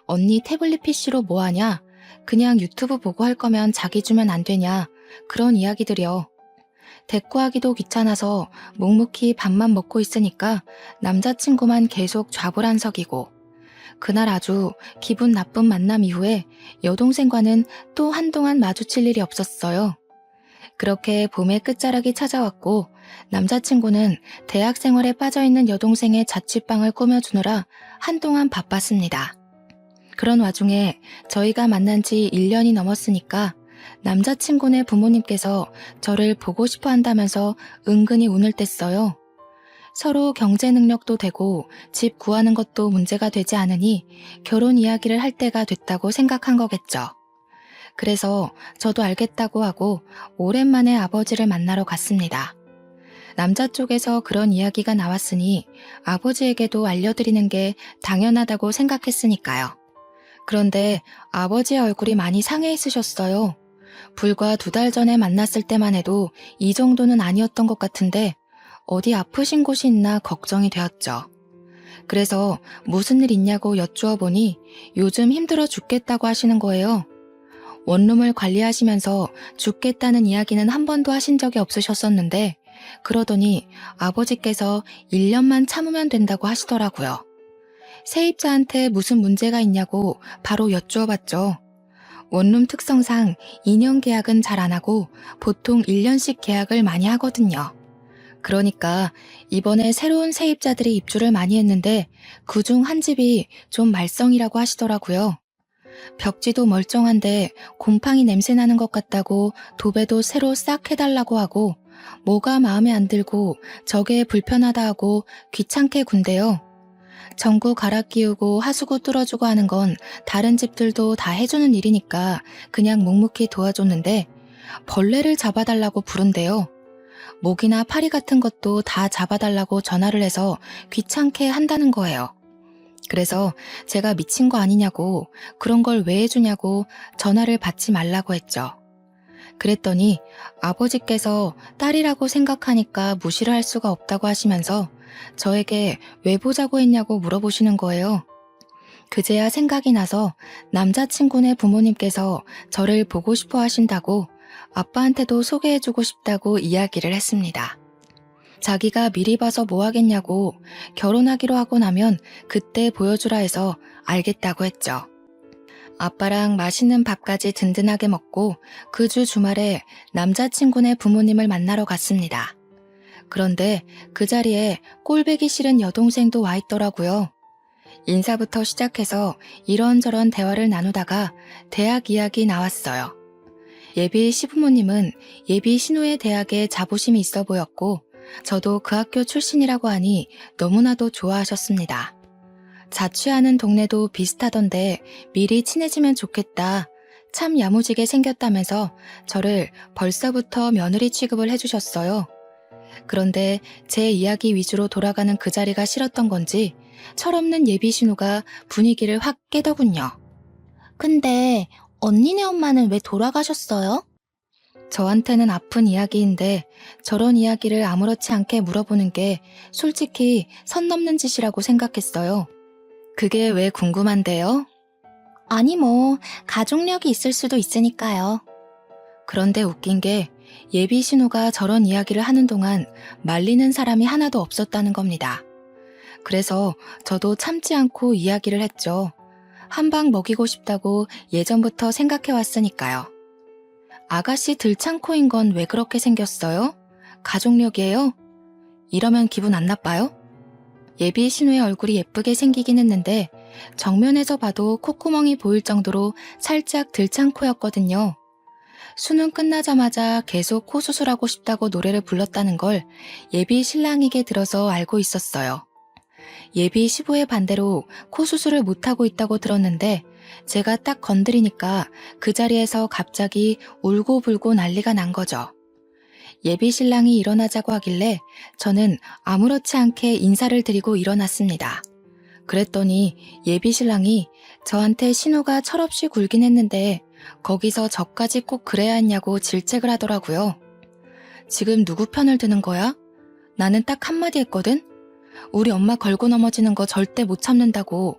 Speaker 1: 언니 태블릿 PC로 뭐 하냐? 그냥 유튜브 보고 할 거면 자기 주면 안 되냐? 그런 이야기들이요. 대꾸하기도 귀찮아서 묵묵히 밥만 먹고 있으니까 남자친구만 계속 좌불안석이고 그날 아주 기분 나쁜 만남 이후에 여동생과는 또 한동안 마주칠 일이 없었어요. 그렇게 봄의 끝자락이 찾아왔고 남자친구는 대학 생활에 빠져있는 여동생의 자취방을 꾸며주느라 한동안 바빴습니다. 그런 와중에 저희가 만난 지 1년이 넘었으니까 남자친구네 부모님께서 저를 보고 싶어 한다면서 은근히 운을 뗐어요. 서로 경제 능력도 되고 집 구하는 것도 문제가 되지 않으니 결혼 이야기를 할 때가 됐다고 생각한 거겠죠. 그래서 저도 알겠다고 하고 오랜만에 아버지를 만나러 갔습니다. 남자 쪽에서 그런 이야기가 나왔으니 아버지에게도 알려드리는 게 당연하다고 생각했으니까요. 그런데 아버지의 얼굴이 많이 상해 있으셨어요. 불과 2달 전에 만났을 때만 해도 이 정도는 아니었던 것 같은데 어디 아프신 곳이 있나 걱정이 되었죠. 그래서 무슨 일 있냐고 여쭈어 보니 요즘 힘들어 죽겠다고 하시는 거예요. 원룸을 관리하시면서 죽겠다는 이야기는 한 번도 하신 적이 없으셨었는데 그러더니 아버지께서 1년만 참으면 된다고 하시더라고요. 세입자한테 무슨 문제가 있냐고 바로 여쭈어 봤죠. 원룸 특성상 2년 계약은 잘 안 하고 보통 1년씩 계약을 많이 하거든요. 그러니까 이번에 새로운 세입자들이 입주를 많이 했는데 그중 한 집이 좀 말썽이라고 하시더라고요. 벽지도 멀쩡한데 곰팡이 냄새 나는 것 같다고 도배도 새로 싹 해달라고 하고 뭐가 마음에 안 들고 저게 불편하다 하고 귀찮게 군대요. 전구 갈아 끼우고 하수구 뚫어주고 하는 건 다른 집들도 다 해주는 일이니까 그냥 묵묵히 도와줬는데 벌레를 잡아달라고 부른대요. 모기나 파리 같은 것도 다 잡아달라고 전화를 해서 귀찮게 한다는 거예요. 그래서 제가 미친 거 아니냐고 그런 걸 왜 해주냐고 전화를 받지 말라고 했죠. 그랬더니 아버지께서 딸이라고 생각하니까 무시를 할 수가 없다고 하시면서 저에게 왜 보자고 했냐고 물어보시는 거예요. 그제야 생각이 나서 남자친구네 부모님께서 저를 보고 싶어 하신다고 아빠한테도 소개해주고 싶다고 이야기를 했습니다. 자기가 미리 봐서 뭐 하겠냐고 결혼하기로 하고 나면 그때 보여주라 해서 알겠다고 했죠. 아빠랑 맛있는 밥까지 든든하게 먹고 그 주 주말에 남자친구네 부모님을 만나러 갔습니다. 그런데 그 자리에 꼴보기 싫은 여동생도 와 있더라고요. 인사부터 시작해서 이런저런 대화를 나누다가 대학 이야기 나왔어요. 예비 시부모님은 예비 신우의 대학에 자부심이 있어 보였고 저도 그 학교 출신이라고 하니 너무나도 좋아하셨습니다. 자취하는 동네도 비슷하던데 미리 친해지면 좋겠다. 참 야무지게 생겼다면서 저를 벌써부터 며느리 취급을 해주셨어요. 그런데 제 이야기 위주로 돌아가는 그 자리가 싫었던 건지 철없는 예비 신우가 분위기를 확 깨더군요. 근데 언니네 엄마는 왜 돌아가셨어요? 저한테는 아픈 이야기인데 저런 이야기를 아무렇지 않게 물어보는 게 솔직히 선 넘는 짓이라고 생각했어요. 그게 왜 궁금한데요? 아니 뭐 가족력이 있을 수도 있으니까요. 그런데 웃긴 게 예비 신우가 저런 이야기를 하는 동안 말리는 사람이 하나도 없었다는 겁니다. 그래서 저도 참지 않고 이야기를 했죠. 한 방 먹이고 싶다고 예전부터 생각해왔으니까요. 아가씨 들창코인 건 왜 그렇게 생겼어요? 가족력이에요? 이러면 기분 안 나빠요? 예비 신우의 얼굴이 예쁘게 생기긴 했는데 정면에서 봐도 콧구멍이 보일 정도로 살짝 들창코였거든요. 수능 끝나자마자 계속 코 수술하고 싶다고 노래를 불렀다는 걸 예비 신랑에게 들어서 알고 있었어요. 예비 시부의 반대로 코 수술을 못하고 있다고 들었는데 제가 딱 건드리니까 그 자리에서 갑자기 울고불고 난리가 난 거죠. 예비 신랑이 일어나자고 하길래 저는 아무렇지 않게 인사를 드리고 일어났습니다. 그랬더니 예비 신랑이 저한테 신우가 철없이 굴긴 했는데 거기서 저까지 꼭 그래야 했냐고 질책을 하더라고요. 지금 누구 편을 드는 거야? 나는 딱 한마디 했거든? 우리 엄마 걸고 넘어지는 거 절대 못 참는다고.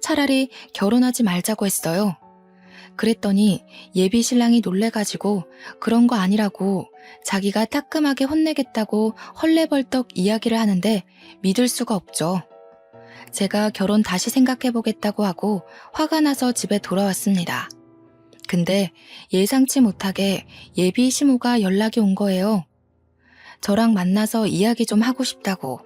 Speaker 1: 차라리 결혼하지 말자고 했어요. 그랬더니 예비 신랑이 놀래가지고 그런 거 아니라고 자기가 따끔하게 혼내겠다고 헐레벌떡 이야기를 하는데 믿을 수가 없죠. 제가 결혼 다시 생각해보겠다고 하고 화가 나서 집에 돌아왔습니다. 근데 예상치 못하게 예비 시모가 연락이 온 거예요. 저랑 만나서 이야기 좀 하고 싶다고.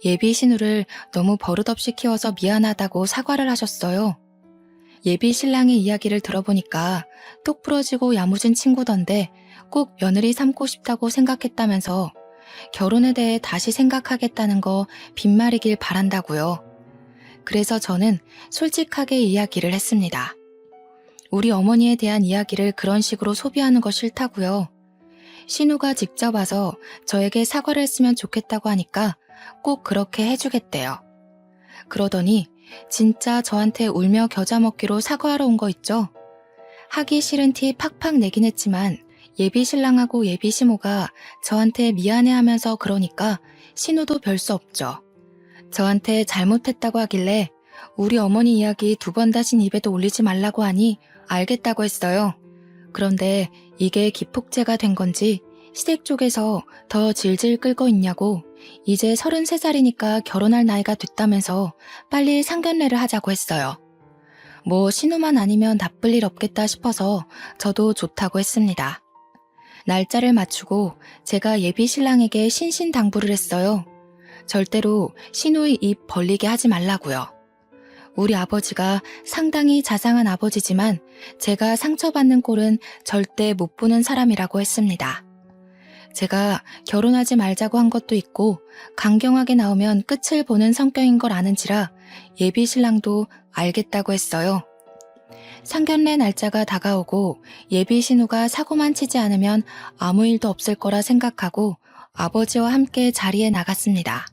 Speaker 1: 예비 신우를 너무 버릇없이 키워서 미안하다고 사과를 하셨어요. 예비 신랑의 이야기를 들어보니까 똑부러지고 야무진 친구던데 꼭 며느리 삼고 싶다고 생각했다면서 결혼에 대해 다시 생각하겠다는 거 빈말이길 바란다고요. 그래서 저는 솔직하게 이야기를 했습니다. 우리 어머니에 대한 이야기를 그런 식으로 소비하는 거 싫다고요. 신우가 직접 와서 저에게 사과를 했으면 좋겠다고 하니까 꼭 그렇게 해주겠대요. 그러더니 진짜 저한테 울며 겨자 먹기로 사과하러 온 거 있죠? 하기 싫은 티 팍팍 내긴 했지만 예비 신랑하고 예비 시모가 저한테 미안해하면서 그러니까 신우도 별 수 없죠. 저한테 잘못했다고 하길래 우리 어머니 이야기 2번 다신 입에도 올리지 말라고 하니 알겠다고 했어요. 그런데 이게 기폭제가 된 건지 시댁 쪽에서 더 질질 끌고 있냐고 이제 33살이니까 결혼할 나이가 됐다면서 빨리 상견례를 하자고 했어요. 뭐 신우만 아니면 나쁠 일 없겠다 싶어서 저도 좋다고 했습니다. 날짜를 맞추고 제가 예비 신랑에게 신신당부를 했어요. 절대로 신우의 입 벌리게 하지 말라고요. 우리 아버지가 상당히 자상한 아버지지만 제가 상처받는 꼴은 절대 못 보는 사람이라고 했습니다. 제가 결혼하지 말자고 한 것도 있고 강경하게 나오면 끝을 보는 성격인 걸 아는지라 예비 신랑도 알겠다고 했어요. 상견례 날짜가 다가오고 예비 신우가 사고만 치지 않으면 아무 일도 없을 거라 생각하고 아버지와 함께 자리에 나갔습니다.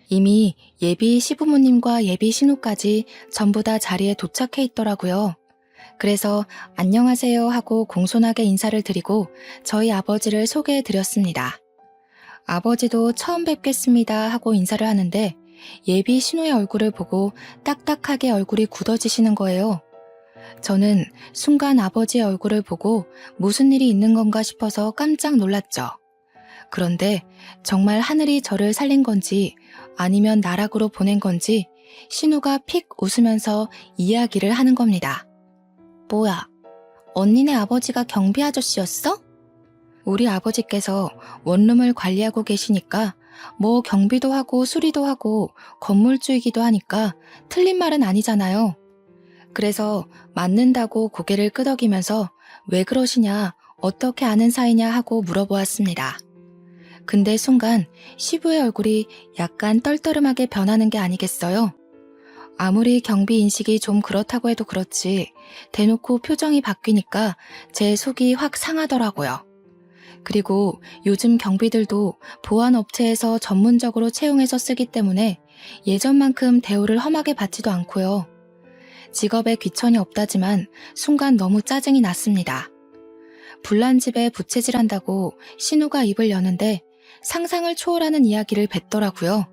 Speaker 1: 이미 예비 시부모님과 예비 신우까지 전부 다 자리에 도착해 있더라고요. 그래서 안녕하세요 하고 공손하게 인사를 드리고 저희 아버지를 소개해 드렸습니다. 아버지도 처음 뵙겠습니다 하고 인사를 하는데 예비 신우의 얼굴을 보고 딱딱하게 얼굴이 굳어지시는 거예요. 저는 순간 아버지의 얼굴을 보고 무슨 일이 있는 건가 싶어서 깜짝 놀랐죠. 그런데 정말 하늘이 저를 살린 건지 아니면 나락으로 보낸 건지 신우가 픽 웃으면서 이야기를 하는 겁니다. 뭐야, 언니네 아버지가 경비 아저씨였어? 우리 아버지께서 원룸을 관리하고 계시니까 뭐 경비도 하고 수리도 하고 건물주이기도 하니까 틀린 말은 아니잖아요. 그래서 맞는다고 고개를 끄덕이면서 왜 그러시냐, 어떻게 아는 사이냐 하고 물어보았습니다. 근데 순간 시부의 얼굴이 약간 떨떠름하게 변하는 게 아니겠어요? 아무리 경비 인식이 좀 그렇다고 해도 그렇지 대놓고 표정이 바뀌니까 제 속이 확 상하더라고요. 그리고 요즘 경비들도 보안업체에서 전문적으로 채용해서 쓰기 때문에 예전만큼 대우를 험하게 받지도 않고요. 직업에 귀천이 없다지만 순간 너무 짜증이 났습니다. 불난 집에 부채질한다고 신우가 입을 여는데 상상을 초월하는 이야기를 뱉더라고요.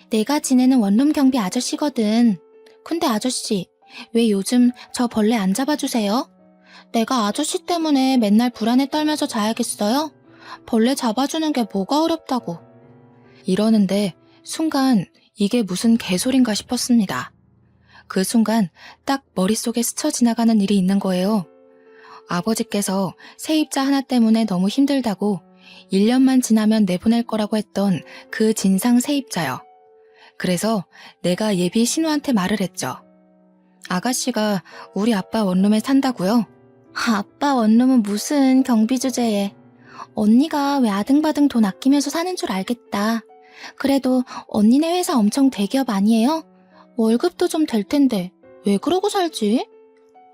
Speaker 1: 내가 지내는 원룸 경비 아저씨거든. 근데 아저씨, 왜 요즘 저 벌레 안 잡아주세요? 내가 아저씨 때문에 맨날 불안에 떨면서 자야겠어요? 벌레 잡아주는 게 뭐가 어렵다고. 이러는데 순간 이게 무슨 개소린가 싶었습니다. 그 순간 딱 머릿속에 스쳐 지나가는 일이 있는 거예요. 아버지께서 세입자 하나 때문에 너무 힘들다고 1년만 지나면 내보낼 거라고 했던 그 진상 세입자요. 그래서 내가 예비 신우한테 말을 했죠. 아가씨가 우리 아빠 원룸에 산다고요? 아빠 원룸은 무슨 경비 주제에. 언니가 왜 아등바등 돈 아끼면서 사는 줄 알겠다. 그래도 언니네 회사 엄청 대기업 아니에요? 월급도 좀 될 텐데 왜 그러고 살지?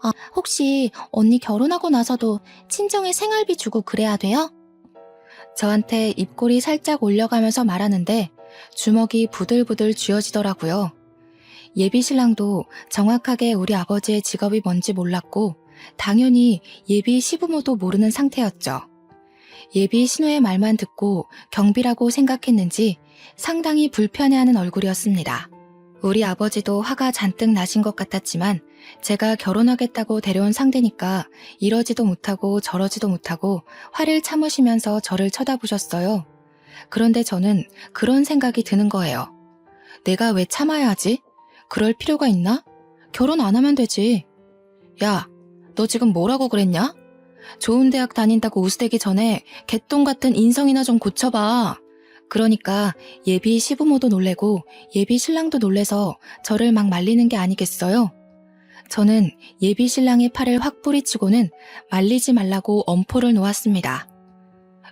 Speaker 1: 아, 혹시 언니 결혼하고 나서도 친정에 생활비 주고 그래야 돼요? 저한테 입꼬리 살짝 올려가면서 말하는데 주먹이 부들부들 쥐어지더라고요. 예비 신랑도 정확하게 우리 아버지의 직업이 뭔지 몰랐고 당연히 예비 시부모도 모르는 상태였죠. 예비 신우의 말만 듣고 경비라고 생각했는지 상당히 불편해하는 얼굴이었습니다. 우리 아버지도 화가 잔뜩 나신 것 같았지만 제가 결혼하겠다고 데려온 상대니까 이러지도 못하고 저러지도 못하고 화를 참으시면서 저를 쳐다보셨어요. 그런데 저는 그런 생각이 드는 거예요. 내가 왜 참아야 하지? 그럴 필요가 있나? 결혼 안 하면 되지. 야, 너 지금 뭐라고 그랬냐? 좋은 대학 다닌다고 우스대기 전에 개똥 같은 인성이나 좀 고쳐봐. 그러니까 예비 시부모도 놀래고 예비 신랑도 놀래서 저를 막 말리는 게 아니겠어요? 저는 예비 신랑의 팔을 확 뿌리치고는 말리지 말라고 엄포를 놓았습니다.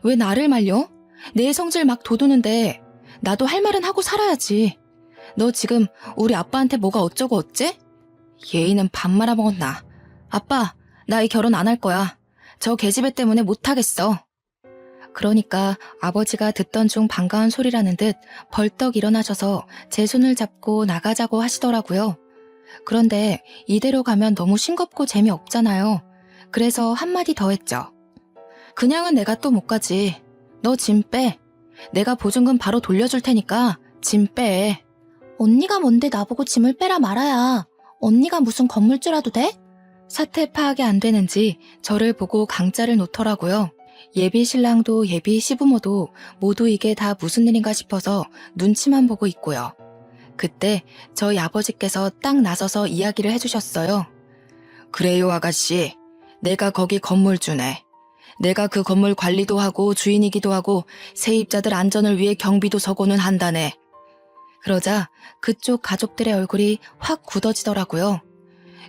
Speaker 1: 왜 나를 말려? 내 성질 막 돋우는데 나도 할 말은 하고 살아야지. 너 지금 우리 아빠한테 뭐가 어쩌고 어째? 예의는 밥 말아먹었나. 아빠, 나 이 결혼 안 할 거야. 저 계집애 때문에 못하겠어. 그러니까 아버지가 듣던 중 반가운 소리라는 듯 벌떡 일어나셔서 제 손을 잡고 나가자고 하시더라고요. 그런데 이대로 가면 너무 싱겁고 재미없잖아요. 그래서 한마디 더 했죠. 그냥은 내가 또 못 가지. 너 짐 빼. 내가 보증금 바로 돌려줄 테니까 짐 빼. 언니가 뭔데 나보고 짐을 빼라 말아야. 언니가 무슨 건물주라도 돼? 사태 파악이 안 되는지 저를 보고 강짜를 놓더라고요. 예비 신랑도 예비 시부모도 모두 이게 다 무슨 일인가 싶어서 눈치만 보고 있고요. 그때 저희 아버지께서 딱 나서서 이야기를 해주셨어요. 그래요 아가씨, 내가 거기 건물주네. 내가 그 건물 관리도 하고 주인이기도 하고 세입자들 안전을 위해 경비도 서고는 한다네. 그러자 그쪽 가족들의 얼굴이 확 굳어지더라고요.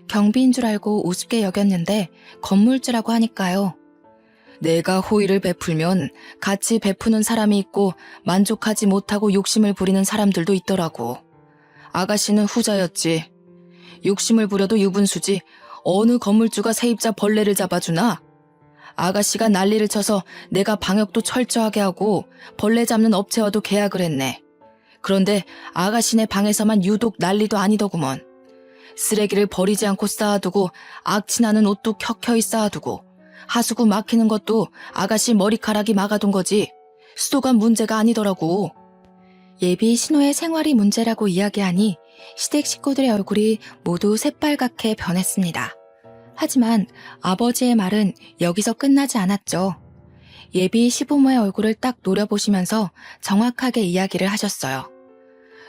Speaker 1: 경비인 줄 알고 우습게 여겼는데 건물주라고 하니까요. 내가 호의를 베풀면 같이 베푸는 사람이 있고 만족하지 못하고 욕심을 부리는 사람들도 있더라고. 아가씨는 후자였지. 욕심을 부려도 유분수지 어느 건물주가 세입자 벌레를 잡아주나? 아가씨가 난리를 쳐서 내가 방역도 철저하게 하고 벌레 잡는 업체와도 계약을 했네. 그런데 아가씨네 방에서만 유독 난리도 아니더구먼. 쓰레기를 버리지 않고 쌓아두고 악취나는 옷도 켜켜이 쌓아두고 하수구 막히는 것도 아가씨 머리카락이 막아둔 거지 수도가 문제가 아니더라고. 예비 신호의 생활이 문제라고 이야기하니 시댁 식구들의 얼굴이 모두 새빨갛게 변했습니다. 하지만 아버지의 말은 여기서 끝나지 않았죠. 예비 시부모의 얼굴을 딱 노려보시면서 정확하게 이야기를 하셨어요.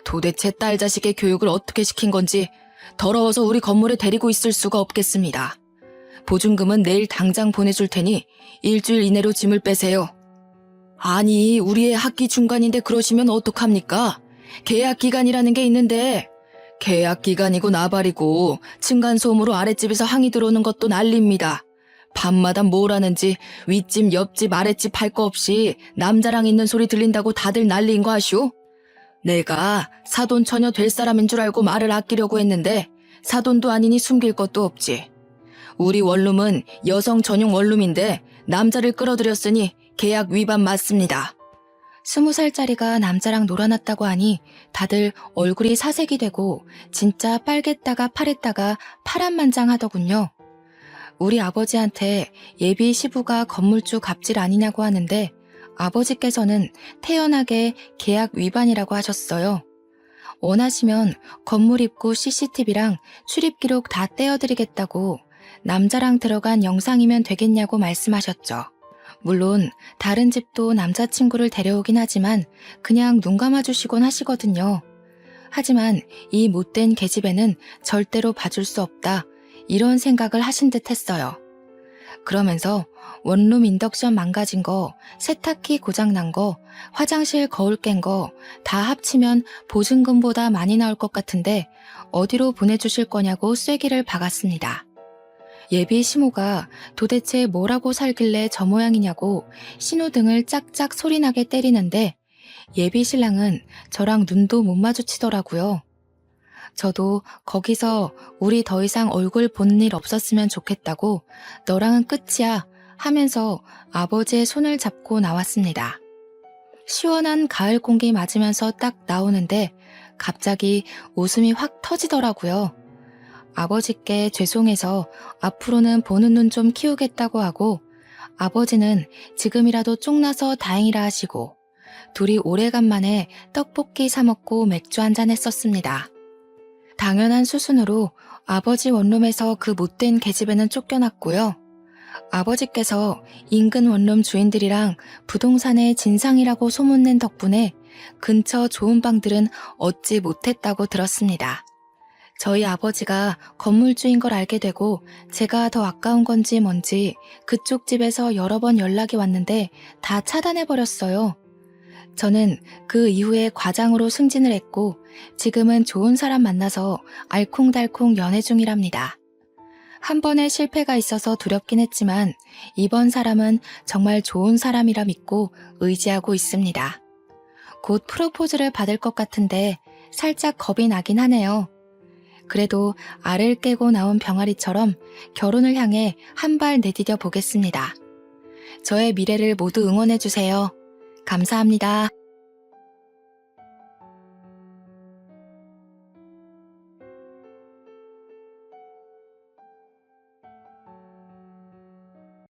Speaker 1: 도대체 딸 자식의 교육을 어떻게 시킨 건지 더러워서 우리 건물에 데리고 있을 수가 없겠습니다. 보증금은 내일 당장 보내줄 테니 일주일 이내로 짐을 빼세요. 아니, 우리의 학기 중간인데 그러시면 어떡합니까? 계약 기간이라는 게 있는데 계약 기간이고 나발이고 층간소음으로 아랫집에서 항의 들어오는 것도 난리입니다. 밤마다 뭘 하는지 윗집 옆집 아랫집 할 거 없이 남자랑 있는 소리 들린다고 다들 난리인 거 아시오? 내가 사돈 처녀 될 사람인 줄 알고 말을 아끼려고 했는데 사돈도 아니니 숨길 것도 없지. 우리 원룸은 여성 전용 원룸인데 남자를 끌어들였으니 계약 위반 맞습니다. 20살짜리가 남자랑 놀아났다고 하니 다들 얼굴이 사색이 되고 진짜 빨갰다가 파랬다가 파란만장하더군요. 우리 아버지한테 예비 시부가 건물주 갑질 아니냐고 하는데 아버지께서는 태연하게 계약 위반이라고 하셨어요. 원하시면 건물 입구 CCTV랑 출입 기록 다 떼어드리겠다고 남자랑 들어간 영상이면 되겠냐고 말씀하셨죠. 물론 다른 집도 남자친구를 데려오긴 하지만 그냥 눈 감아주시곤 하시거든요. 하지만 이 못된 계집애는 절대로 봐줄 수 없다 이런 생각을 하신 듯 했어요. 그러면서 원룸 인덕션 망가진 거, 세탁기 고장난 거, 화장실 거울 깬 거 다 합치면 보증금보다 많이 나올 것 같은데 어디로 보내주실 거냐고 쐐기를 박았습니다. 예비 시모가 도대체 뭐라고 살길래 저 모양이냐고 신호등을 짝짝 소리나게 때리는데 예비 신랑은 저랑 눈도 못 마주치더라고요. 저도 거기서 우리 더 이상 얼굴 보는 일 없었으면 좋겠다고 너랑은 끝이야 하면서 아버지의 손을 잡고 나왔습니다. 시원한 가을 공기 맞으면서 딱 나오는데 갑자기 웃음이 확 터지더라고요. 아버지께 죄송해서 앞으로는 보는 눈 좀 키우겠다고 하고 아버지는 지금이라도 쪽나서 다행이라 하시고 둘이 오래간만에 떡볶이 사 먹고 맥주 한잔 했었습니다. 당연한 수순으로 아버지 원룸에서 그 못된 계집애는 쫓겨났고요. 아버지께서 인근 원룸 주인들이랑 부동산의 진상이라고 소문낸 덕분에 근처 좋은 방들은 얻지 못했다고 들었습니다. 저희 아버지가 건물주인 걸 알게 되고 제가 더 아까운 건지 뭔지 그쪽 집에서 여러 번 연락이 왔는데 다 차단해버렸어요. 저는 그 이후에 과장으로 승진을 했고 지금은 좋은 사람 만나서 알콩달콩 연애 중이랍니다. 한 번의 실패가 있어서 두렵긴 했지만 이번 사람은 정말 좋은 사람이라 믿고 의지하고 있습니다. 곧 프로포즈를 받을 것 같은데 살짝 겁이 나긴 하네요. 그래도 알을 깨고 나온 병아리처럼 결혼을 향해 한 발 내디뎌 보겠습니다. 저의 미래를 모두 응원해주세요. 감사합니다.